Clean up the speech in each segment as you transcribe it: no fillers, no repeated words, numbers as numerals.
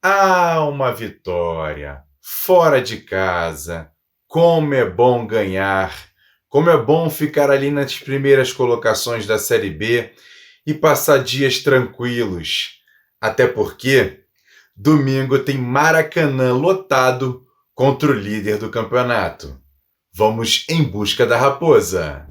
Ah, uma vitória! Fora de casa! Como é bom ganhar! Como é bom ficar ali nas primeiras colocações da Série B e passar dias tranquilos. Até porque domingo tem Maracanã lotado contra o líder do campeonato. Vamos em busca da Raposa!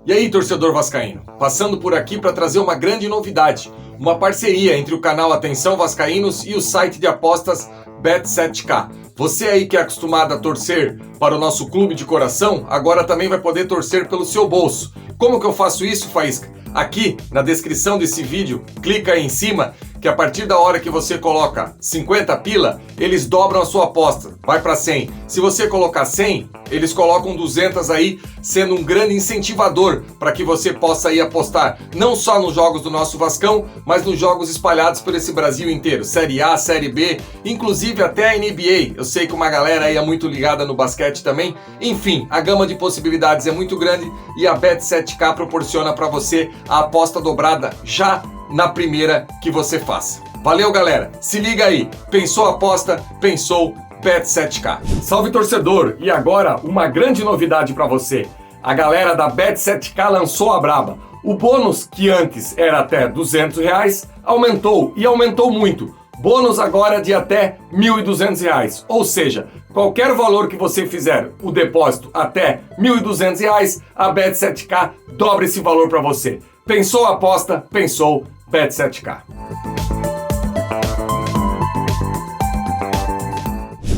E aí, torcedor vascaíno, passando por aqui para trazer uma grande novidade, uma parceria entre o canal Atenção Vascaínos e o site de apostas Bet7k. Você aí que é acostumado a torcer para o nosso clube de coração, agora também vai poder torcer pelo seu bolso. Como que eu faço isso, Faísca? Aqui na descrição desse vídeo, clica aí em cima que a partir da hora que você coloca 50 pila, eles dobram a sua aposta, vai para 100. Se você colocar 100, eles colocam 200 aí, sendo um grande incentivador para que você possa aí apostar não só nos jogos do nosso Vascão, mas nos jogos espalhados por esse Brasil inteiro, Série A, Série B, inclusive até a NBA. Eu sei que uma galera aí é muito ligada no basquete também. Enfim, a gama de possibilidades é muito grande e a Bet7k proporciona para você a aposta dobrada já na primeira que você faça. Valeu, galera! Se liga aí! Pensou aposta? Pensou Bet7k. Salve, torcedor! E agora, uma grande novidade para você. A galera da Bet7k lançou a braba. O bônus, que antes era até R$200, aumentou e aumentou muito. Bônus agora de até R$1.200. Ou seja, qualquer valor que você fizer o depósito até R$1.200, a Bet7k dobra esse valor para você. Pensou aposta? Pensou Bet7k.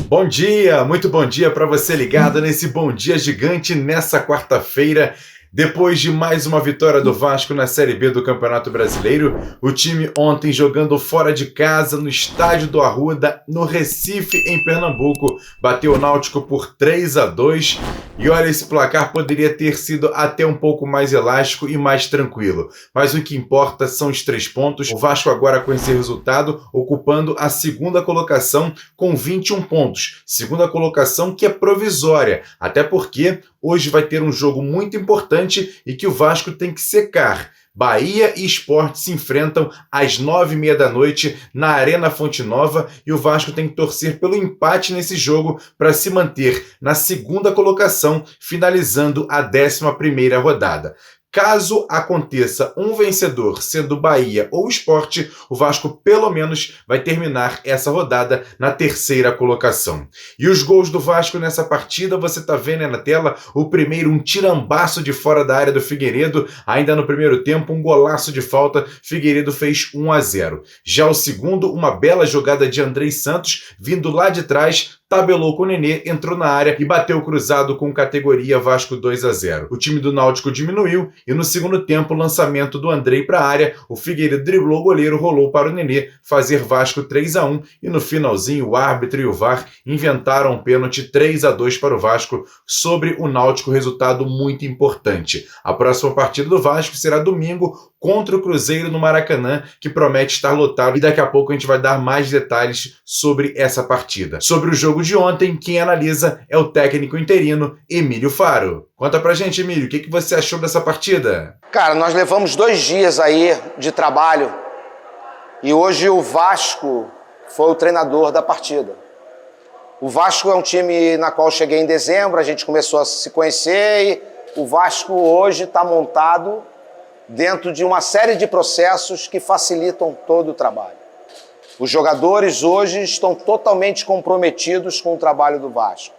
Bom dia, muito bom dia para você ligado nesse Bom Dia Gigante nessa quarta-feira. Depois de mais uma vitória do Vasco na Série B do Campeonato Brasileiro, o time ontem jogando fora de casa no estádio do Arruda, no Recife, em Pernambuco, bateu o Náutico por 3-2 e olha, esse placar poderia ter sido até um pouco mais elástico e mais tranquilo, mas o que importa são os 3 pontos. O Vasco agora com esse resultado ocupando a segunda colocação com 21 pontos, segunda colocação que é provisória, até porque hoje vai ter um jogo muito importante e que o Vasco tem que secar. Bahia e Sport se enfrentam às 9h30 da noite na Arena Fonte Nova e o Vasco tem que torcer pelo empate nesse jogo para se manter na segunda colocação, finalizando a 11ª rodada. Caso aconteça um vencedor, sendo Bahia ou Sport, o Vasco pelo menos vai terminar essa rodada na 3ª colocação. E os gols do Vasco nessa partida, você está vendo aí na tela, o primeiro um tirambaço de fora da área do Figueiredo, ainda no primeiro tempo um golaço de falta, Figueiredo fez 1-0. Já o segundo, uma bela jogada de Andrei Santos, vindo lá de trás, tabelou com o Nenê, entrou na área e bateu cruzado com categoria Vasco 2-0. O time do Náutico diminuiu e no segundo tempo o lançamento do Andrei para a área, o Figueiredo driblou o goleiro, rolou para o Nenê fazer Vasco 3-1 e no finalzinho o árbitro e o VAR inventaram um pênalti 3-2 para o Vasco sobre o Náutico, resultado muito importante. A próxima partida do Vasco será domingo contra o Cruzeiro no Maracanã, que promete estar lotado e daqui a pouco a gente vai dar mais detalhes sobre essa partida. Sobre o jogo de ontem, quem analisa é o técnico interino Emílio Faro. Conta pra gente, Emílio, o que você achou dessa partida? Cara, nós levamos 2 dias aí de trabalho e hoje o Vasco foi o treinador da partida. O Vasco é um time na qual eu cheguei em dezembro, a gente começou a se conhecer e o Vasco hoje está montado dentro de uma série de processos que facilitam todo o trabalho. Os jogadores hoje estão totalmente comprometidos com o trabalho do Vasco.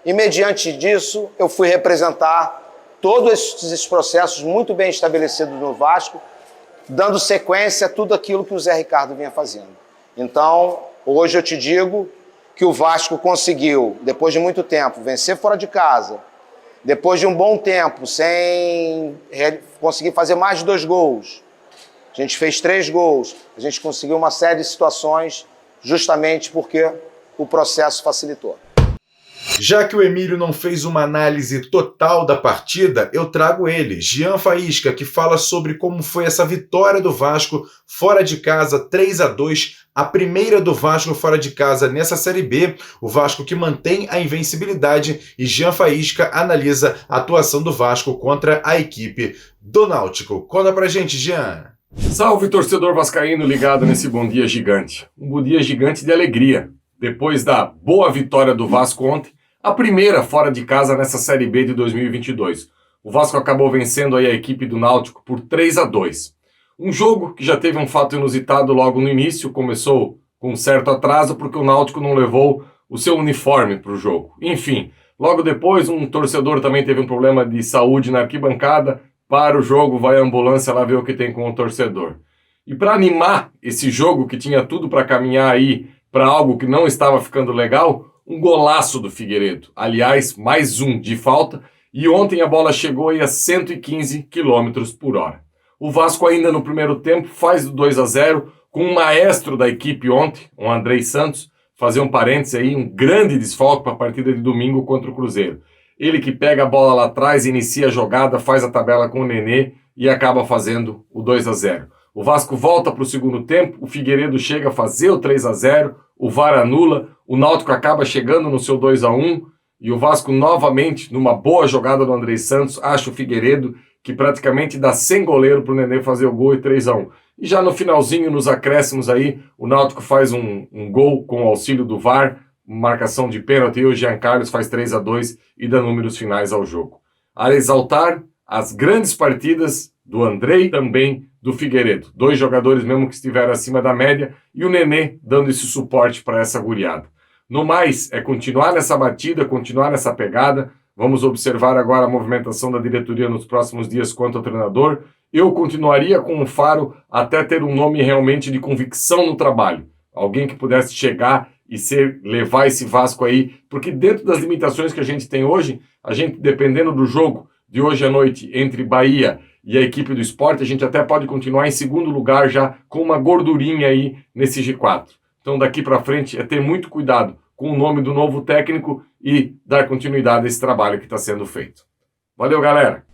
E mediante disso, eu fui representar todos esses processos muito bem estabelecidos no Vasco, dando sequência a tudo aquilo que o Zé Ricardo vinha fazendo. Então, hoje eu te digo que o Vasco conseguiu, depois de muito tempo, vencer fora de casa, depois de um bom tempo, sem conseguir fazer mais de 2 gols. A gente fez 3 gols, a gente conseguiu uma série de situações justamente porque o processo facilitou. Já que o Emílio não fez uma análise total da partida, eu trago ele, Jean Faísca, que fala sobre como foi essa vitória do Vasco fora de casa, 3-2, a primeira do Vasco fora de casa nessa Série B, o Vasco que mantém a invencibilidade, e Jean Faísca analisa a atuação do Vasco contra a equipe do Náutico. Conta pra gente, Jean. Salve, torcedor vascaíno ligado nesse Bom Dia Gigante. Um bom dia gigante de alegria. Depois da boa vitória do Vasco ontem, a primeira fora de casa nessa Série B de 2022. O Vasco acabou vencendo aí a equipe do Náutico por 3-2. Um jogo que já teve um fato inusitado logo no início, começou com um certo atraso porque o Náutico não levou o seu uniforme para o jogo. Enfim, logo depois um torcedor também teve um problema de saúde na arquibancada, para o jogo, vai a ambulância lá ver o que tem com o torcedor. E para animar esse jogo que tinha tudo para caminhar aí para algo que não estava ficando legal, um golaço do Figueiredo. Aliás, mais um de falta, e ontem a bola chegou aí a 115 km por hora. O Vasco ainda no primeiro tempo faz o 2-0 com um maestro da equipe ontem, o Andrei Santos, fazer um parênteses aí, um grande desfalque para a partida de domingo contra o Cruzeiro. Ele que pega a bola lá atrás, inicia a jogada, faz a tabela com o Nenê e acaba fazendo o 2-0. O Vasco volta para o segundo tempo, o Figueiredo chega a fazer o 3-0, o VAR anula, o Náutico acaba chegando no seu 2-1 e o Vasco novamente, numa boa jogada do Andrei Santos, acha o Figueiredo que praticamente dá sem goleiro para o Nenê fazer o gol e 3-1. E já no finalzinho, nos acréscimos aí, o Náutico faz um gol com o auxílio do VAR, marcação de pênalti, e o Jean Carlos faz 3-2 e dá números finais ao jogo. A exaltar as grandes partidas do Andrei, também do Figueiredo. Dois jogadores mesmo que estiveram acima da média e o Nenê dando esse suporte para essa guriada. No mais, é continuar nessa batida, continuar nessa pegada. Vamos observar agora a movimentação da diretoria nos próximos dias quanto ao treinador. Eu continuaria com o Faro até ter um nome realmente de convicção no trabalho. Alguém que pudesse chegar e levar esse Vasco aí, porque dentro das limitações que a gente tem hoje, a gente, dependendo do jogo de hoje à noite entre Bahia e a equipe do Sport, a gente até pode continuar em segundo lugar já com uma gordurinha aí nesse G4. Então daqui para frente é ter muito cuidado com o nome do novo técnico e dar continuidade a esse trabalho que está sendo feito. Valeu, galera!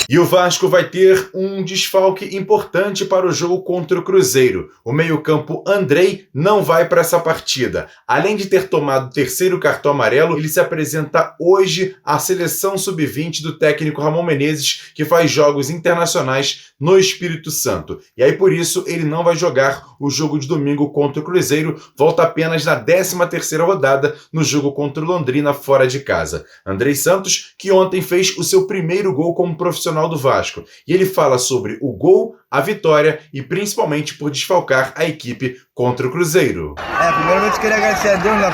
E o Vasco vai ter um desfalque importante para o jogo contra o Cruzeiro. O meio-campo Andrei não vai para essa partida. Além de ter tomado o terceiro cartão amarelo, ele se apresenta hoje à seleção sub-20 do técnico Ramon Menezes, que faz jogos internacionais no Espírito Santo. E aí, por isso, ele não vai jogar o jogo de domingo contra o Cruzeiro, volta apenas na 13ª rodada no jogo contra o Londrina fora de casa. Andrei Santos, que ontem fez o seu primeiro gol como profissional do Vasco. E ele fala sobre o gol, a vitória e principalmente por desfalcar a equipe contra o Cruzeiro. Primeiramente queria agradecer a Deus, né,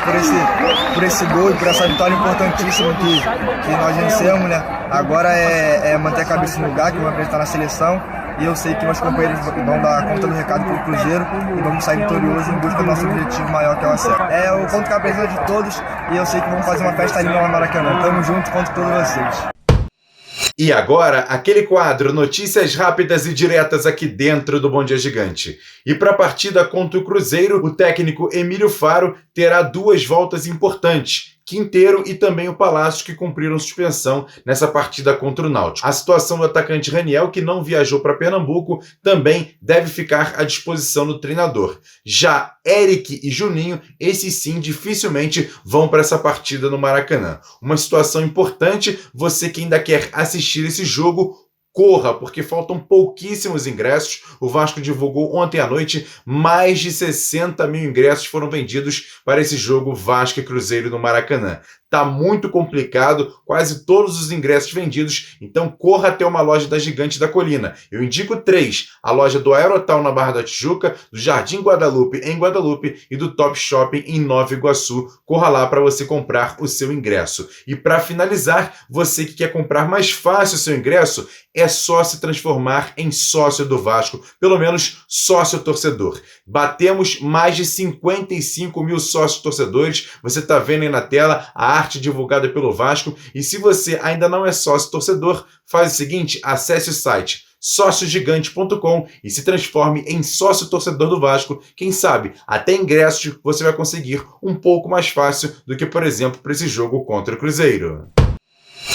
por esse gol e por essa vitória importantíssima que nós vencemos, né. Agora é manter a cabeça no lugar, que vamos acreditar na seleção. E eu sei que meus companheiros vão dar conta do recado para o Cruzeiro e vamos sair vitoriosos em busca do nosso objetivo maior, que é o acesso. Eu conto com a presença de todos e eu sei que vamos fazer uma festa linda lá no Maracanã. Tamo junto, conto com todos vocês. E agora, aquele quadro Notícias Rápidas e Diretas aqui dentro do Bom Dia Gigante. E para a partida contra o Cruzeiro, o técnico Emílio Faro terá duas voltas importantes. Quinteiro e também o Palácio, que cumpriram suspensão nessa partida contra o Náutico. A situação do atacante Raniel, que não viajou para Pernambuco, também deve ficar à disposição do treinador. Já Eric e Juninho, esses sim, dificilmente vão para essa partida no Maracanã. Uma situação importante, você que ainda quer assistir esse jogo, corra, porque faltam pouquíssimos ingressos. O Vasco divulgou ontem à noite, mais de 60 mil ingressos foram vendidos para esse jogo Vasco e Cruzeiro no Maracanã. Tá muito complicado, quase todos os ingressos vendidos, então corra até uma loja da Gigante da Colina. Eu indico 3, a loja do Aerotal na Barra da Tijuca, do Jardim Guadalupe em Guadalupe e do Top Shopping em Nova Iguaçu. Corra lá para você comprar o seu ingresso. E para finalizar, você que quer comprar mais fácil o seu ingresso, é só se transformar em sócio do Vasco, pelo menos sócio torcedor. Batemos mais de 55 mil sócios torcedores, você está vendo aí na tela a arte divulgada pelo Vasco, e se você ainda não é sócio torcedor, faz o seguinte, acesse o site sociogigante.com e se transforme em sócio torcedor do Vasco. Quem sabe, até ingressos você vai conseguir um pouco mais fácil do que, por exemplo, para esse jogo contra o Cruzeiro.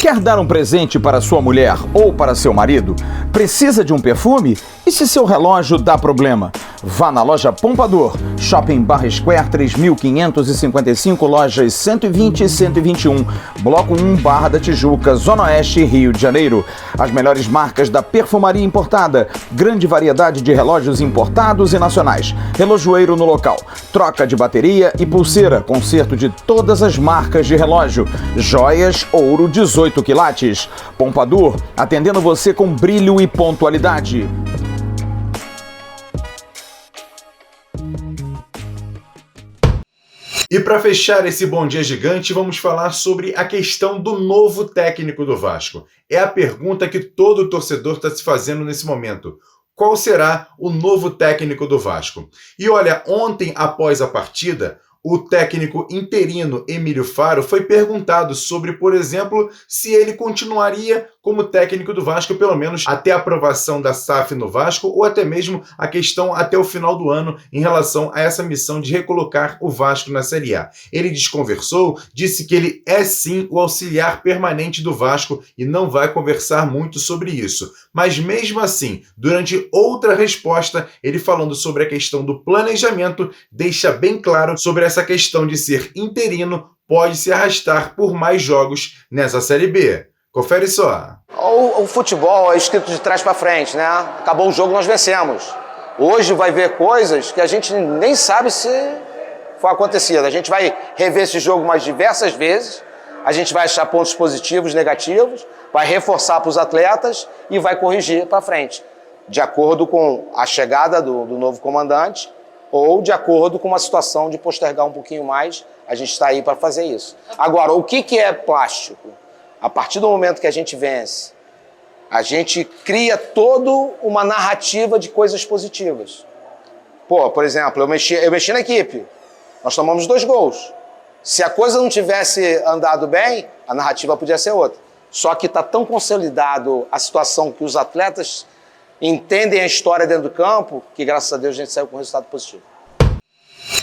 Quer dar um presente para sua mulher ou para seu marido? Precisa de um perfume? E se seu relógio dá problema? Vá na loja Pompador, Shopping Barra Square 3555, lojas 120 e 121, Bloco 1, Barra da Tijuca, Zona Oeste, Rio de Janeiro. As melhores marcas da perfumaria importada, grande variedade de relógios importados e nacionais, relojoeiro no local, troca de bateria e pulseira, conserto de todas as marcas de relógio, joias, ouro 18 quilates. Pompador, atendendo você com brilho e pontualidade. E para fechar esse Bom Dia Gigante, vamos falar sobre a questão do novo técnico do Vasco. É a pergunta que todo torcedor está se fazendo nesse momento. Qual será o novo técnico do Vasco? E olha, ontem, após a partida, o técnico interino Emílio Faro foi perguntado sobre, por exemplo, se ele continuaria como técnico do Vasco, pelo menos até a aprovação da SAF no Vasco, ou até mesmo a questão até o final do ano em relação a essa missão de recolocar o Vasco na Série A. Ele desconversou, disse que ele é sim o auxiliar permanente do Vasco e não vai conversar muito sobre isso. Mas mesmo assim, durante outra resposta, ele falando sobre a questão do planejamento, deixa bem claro sobre essa questão de ser interino pode se arrastar por mais jogos nessa Série B. Confere só. O futebol é escrito de trás para frente, né? Acabou o jogo, nós vencemos. Hoje vai ver coisas que a gente nem sabe se foi acontecido. A gente vai rever esse jogo mais diversas vezes, a gente vai achar pontos positivos, negativos, vai reforçar para os atletas e vai corrigir para frente, de acordo com a chegada do novo comandante ou de acordo com uma situação de postergar um pouquinho mais. A gente está aí para fazer isso. Agora, o que é plástico? A partir do momento que a gente vence, a gente cria toda uma narrativa de coisas positivas. Pô, por exemplo, eu mexi na equipe, nós tomamos 2 gols. Se a coisa não tivesse andado bem, a narrativa podia ser outra. Só que está tão consolidado a situação que os atletas entendem a história dentro do campo, que graças a Deus a gente saiu com um resultado positivo.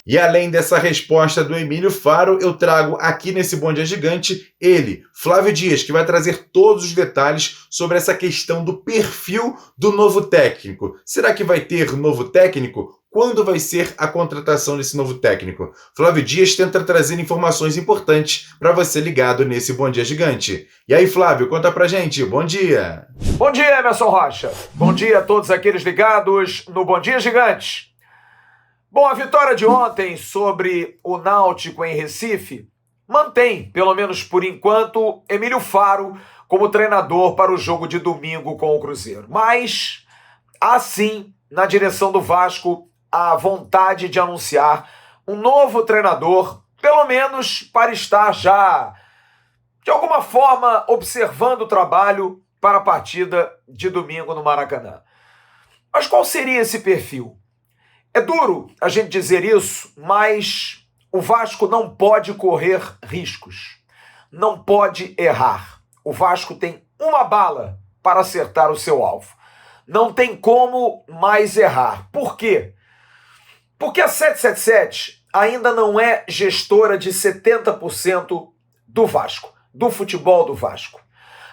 E além dessa resposta do Emílio Faro, eu trago aqui nesse Bom Dia Gigante ele, Flávio Dias, que vai trazer todos os detalhes sobre essa questão do perfil do novo técnico. Será que vai ter novo técnico? Quando vai ser a contratação desse novo técnico? Flávio Dias tenta trazer informações importantes para você ligado nesse Bom Dia Gigante. E aí, Flávio, conta pra gente. Bom dia! Bom dia, Emerson Rocha. Bom dia a todos aqueles ligados no Bom Dia Gigante. Bom, a vitória de ontem sobre o Náutico em Recife mantém, pelo menos por enquanto, Emílio Faro como treinador para o jogo de domingo com o Cruzeiro. Mas, assim, na direção do Vasco, a vontade de anunciar um novo treinador, pelo menos para estar já, de alguma forma, observando o trabalho para a partida de domingo no Maracanã. Mas qual seria esse perfil? É duro a gente dizer isso, mas o Vasco não pode correr riscos, não pode errar. O Vasco tem uma bala para acertar o seu alvo. Não tem como mais errar. Por quê? Porque a 777 ainda não é gestora de 70% do Vasco, do futebol do Vasco.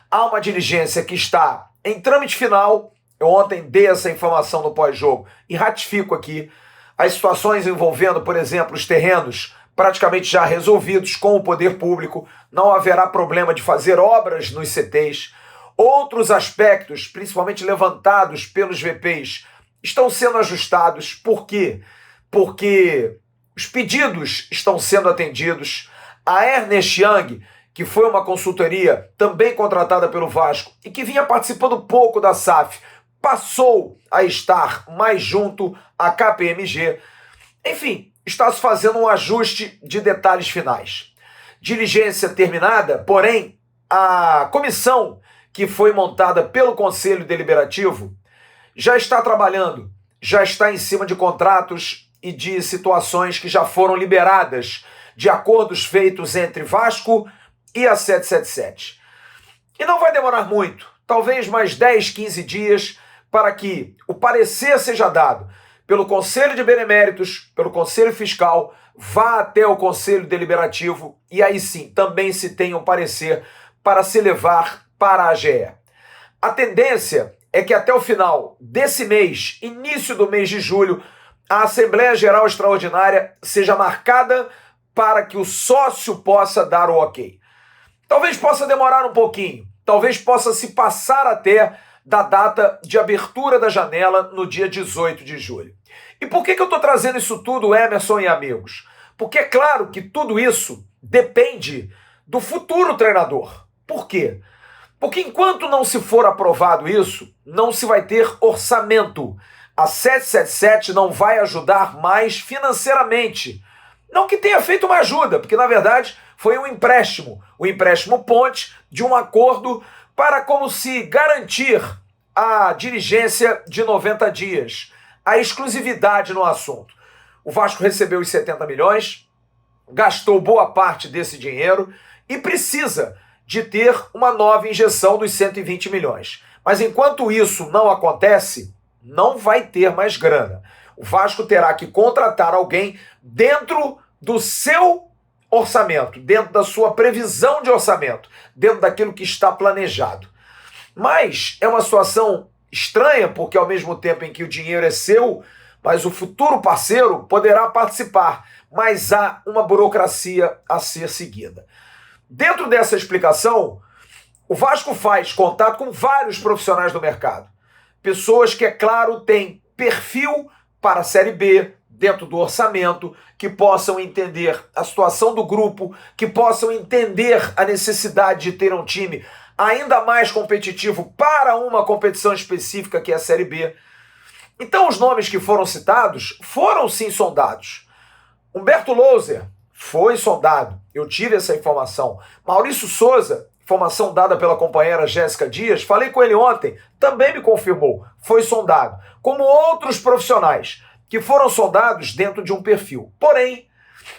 Há uma diligência que está em trâmite final. Eu ontem dei essa informação no pós-jogo e ratifico aqui as situações envolvendo, por exemplo, os terrenos praticamente já resolvidos com o poder público. Não haverá problema de fazer obras nos CTs. Outros aspectos, principalmente levantados pelos VPs, estão sendo ajustados. Por quê? Porque os pedidos estão sendo atendidos, A Ernest Young, que foi uma consultoria também contratada pelo Vasco e que vinha participando pouco da SAF, passou a estar mais junto à KPMG. Enfim, está se fazendo um ajuste de detalhes finais. Diligência terminada, porém, a comissão que foi montada pelo Conselho Deliberativo já está trabalhando, já está em cima de contratos e de situações que já foram liberadas de acordos feitos entre Vasco e a 777. E não vai demorar muito, talvez mais 10, 15 dias, para que o parecer seja dado pelo Conselho de Beneméritos, pelo Conselho Fiscal, vá até o Conselho Deliberativo e aí sim também se tenha um parecer para se levar para a AGE. A tendência é que até o final desse mês, início do mês de julho, a Assembleia Geral Extraordinária seja marcada para que o sócio possa dar o ok. Talvez possa demorar um pouquinho, talvez possa se passar até da data de abertura da janela no dia 18 de julho. E por que eu estou trazendo isso tudo, Emerson e amigos? Porque é claro que tudo isso depende do futuro treinador. Por quê? Porque enquanto não se for aprovado isso, não se vai ter orçamento. A 777 não vai ajudar mais financeiramente. Não que tenha feito uma ajuda, porque na verdade foi um empréstimo ponte de um acordo para como se garantir a dirigência de 90 dias, a exclusividade no assunto. O Vasco recebeu os 70 milhões, gastou boa parte desse dinheiro e precisa de ter uma nova injeção dos 120 milhões. Mas enquanto isso não acontece, não vai ter mais grana. O Vasco terá que contratar alguém dentro do seu orçamento, dentro da sua previsão de orçamento, dentro daquilo que está planejado. Mas é uma situação estranha, porque ao mesmo tempo em que o dinheiro é seu, mas o futuro parceiro poderá participar, mas há uma burocracia a ser seguida. Dentro dessa explicação, o Vasco faz contato com vários profissionais do mercado. Pessoas que, é claro, têm perfil para a Série B, dentro do orçamento, que possam entender a situação do grupo, que possam entender a necessidade de ter um time ainda mais competitivo para uma competição específica que é a Série B. Então os nomes que foram citados foram sim sondados. Humberto Louser foi sondado, eu tive essa informação. Maurício Souza, informação dada pela companheira Jéssica Dias, falei com ele ontem, também me confirmou, foi sondado. Como outros profissionais que foram sondados dentro de um perfil. Porém,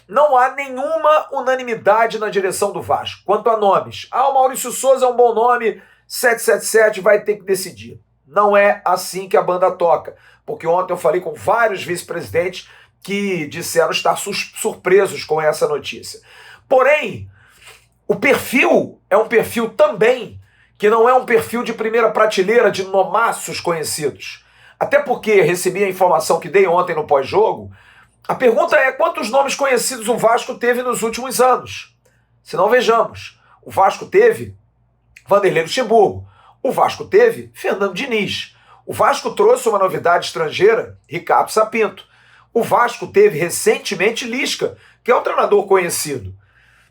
não há nenhuma unanimidade na direção do Vasco. Quanto a nomes, o Maurício Souza é um bom nome, 777 vai ter que decidir. Não é assim que a banda toca, porque ontem eu falei com vários vice-presidentes que disseram estar surpresos com essa notícia. Porém, o perfil é um perfil também que não é um perfil de primeira prateleira de nomaços conhecidos. Até porque recebi a informação que dei ontem no pós-jogo. A pergunta é quantos nomes conhecidos o Vasco teve nos últimos anos? Se não, vejamos. O Vasco teve Vanderlei Luxemburgo. O Vasco teve Fernando Diniz. O Vasco trouxe uma novidade estrangeira, Ricardo Sapinto. O Vasco teve recentemente Lisca, que é um treinador conhecido.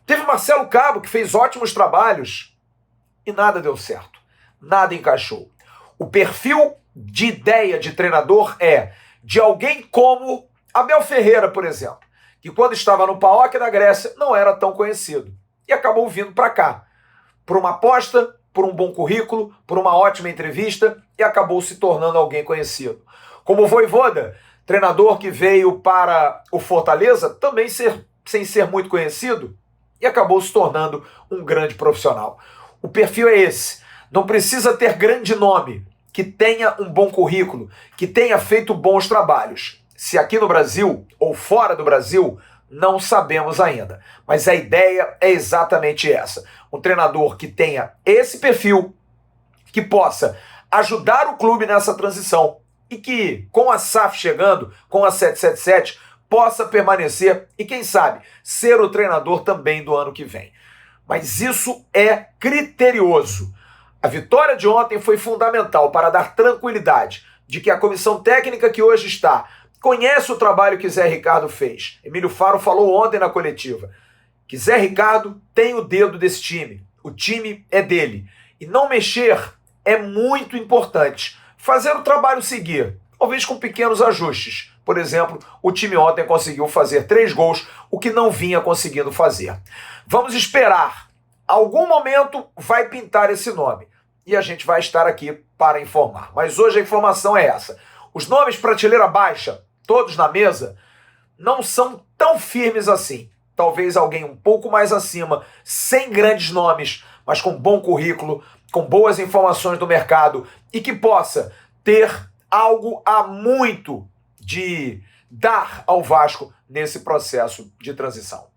Teve Marcelo Cabo, que fez ótimos trabalhos. E nada deu certo. Nada encaixou. O perfil de ideia de treinador é de alguém como Abel Ferreira, por exemplo, que quando estava no PAOK da Grécia não era tão conhecido e acabou vindo para cá, por uma aposta, por um bom currículo, por uma ótima entrevista e acabou se tornando alguém conhecido. Como o Vojvoda, treinador que veio para o Fortaleza, também sem ser muito conhecido e acabou se tornando um grande profissional. O perfil é esse, não precisa ter grande nome, que tenha um bom currículo, que tenha feito bons trabalhos. Se aqui no Brasil ou fora do Brasil, não sabemos ainda. Mas a ideia é exatamente essa. Um treinador que tenha esse perfil, que possa ajudar o clube nessa transição e que, com a SAF chegando, com a 777, possa permanecer e, quem sabe, ser o treinador também do ano que vem. Mas isso é criterioso. A vitória de ontem foi fundamental para dar tranquilidade de que a comissão técnica que hoje está conhece o trabalho que Zé Ricardo fez. Emílio Faro falou ontem na coletiva. que Zé Ricardo tem o dedo desse time. O time é dele. E não mexer é muito importante. Fazer o trabalho seguir, talvez com pequenos ajustes. Por exemplo, o time ontem conseguiu fazer 3 gols, o que não vinha conseguindo fazer. Vamos esperar. Algum momento vai pintar esse nome. E a gente vai estar aqui para informar. Mas hoje a informação é essa. Os nomes prateleira baixa, todos na mesa, não são tão firmes assim. Talvez alguém um pouco mais acima, sem grandes nomes, mas com bom currículo, com boas informações do mercado e que possa ter algo a muito de dar ao Vasco nesse processo de transição.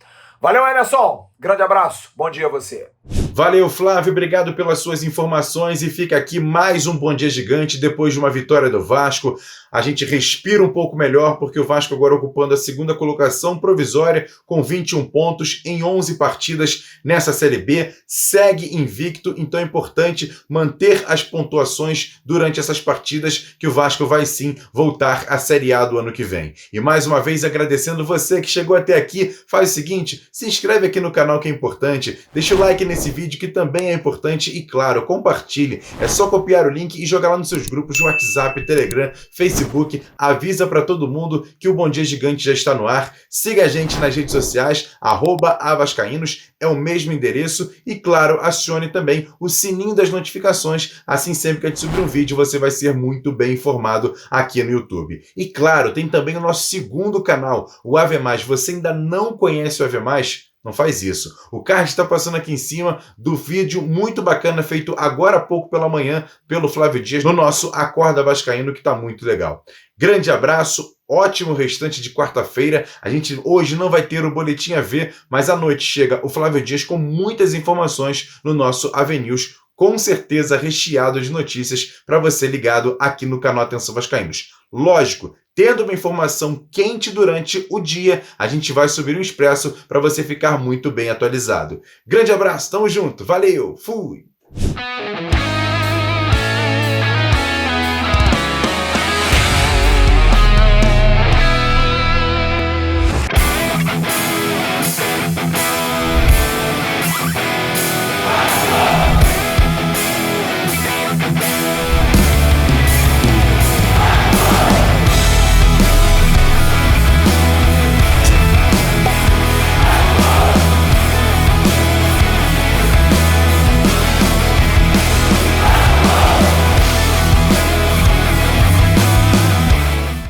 Valeu, Emerson. Grande abraço. Bom dia a você. Valeu, Flávio. Obrigado pelas suas informações. E fica aqui mais um Bom Dia Gigante depois de uma vitória do Vasco. A gente respira um pouco melhor porque o Vasco agora ocupando a segunda colocação provisória com 21 pontos em 11 partidas nessa Série B. Segue invicto, então é importante manter as pontuações durante essas partidas que o Vasco vai sim voltar à Série A do ano que vem. E mais uma vez agradecendo você que chegou até aqui. Faz o seguinte, se inscreve aqui no canal que é importante, deixa o like nesse vídeo que também é importante e claro, compartilhe. É só copiar o link e jogar lá nos seus grupos de WhatsApp, Telegram, Facebook, avisa para todo mundo que o Bom Dia Gigante já está no ar. Siga a gente nas redes sociais, @avascaínos, é o mesmo endereço e claro, acione também o sininho das notificações, assim sempre que a gente subir um vídeo você vai ser muito bem informado aqui no YouTube. E claro, tem também o nosso segundo canal, o Ave Mais. Você ainda não conhece o Ave Mais? Não faz isso. O card está passando aqui em cima do vídeo muito bacana feito agora há pouco pela manhã pelo Flávio Dias no nosso Acorda Vascaíno, que está muito legal. Grande abraço, ótimo restante de quarta-feira. A gente hoje não vai ter o Boletim AV, mas à noite chega o Flávio Dias com muitas informações no nosso AV News, com certeza recheado de notícias para você ligado aqui no canal Atenção Vascaínos. Lógico, tendo uma informação quente durante o dia, a gente vai subir um expresso para você ficar muito bem atualizado. Grande abraço, tamo junto, valeu, fui!